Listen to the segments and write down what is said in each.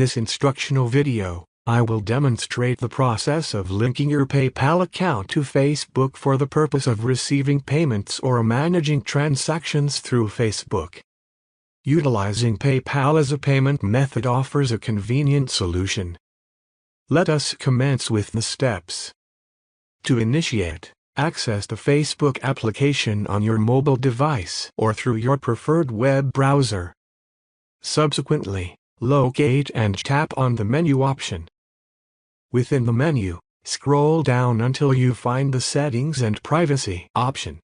this instructional video, I will demonstrate the process of linking your PayPal account to Facebook for the purpose of receiving payments or managing transactions through Facebook. Utilizing PayPal as a payment method offers a convenient solution. Let us commence with the steps. To initiate, access the Facebook application on your mobile device or through your preferred web browser. Subsequently, locate and tap on the menu option. Within the menu, scroll down until you find the Settings and Privacy option.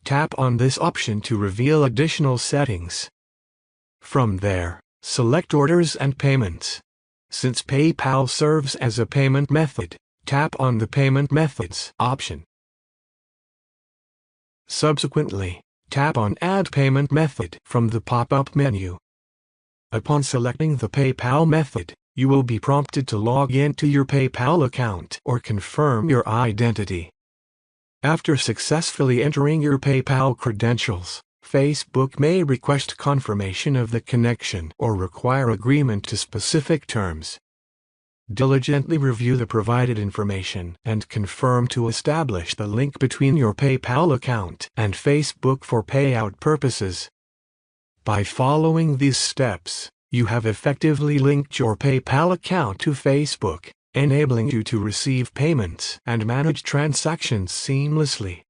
Tap on this option to reveal additional settings. From there, select Orders and Payments. Since PayPal serves as a payment method, tap on the Payment Methods option. Subsequently, tap on Add Payment Method from the pop-up menu. Upon selecting the PayPal method, you will be prompted to log into your PayPal account or confirm your identity. After successfully entering your PayPal credentials, Facebook may request confirmation of the connection or require agreement to specific terms. Diligently review the provided information and confirm to establish the link between your PayPal account and Facebook for payout purposes. By following these steps, you have effectively linked your PayPal account to Facebook, enabling you to receive payments and manage transactions seamlessly.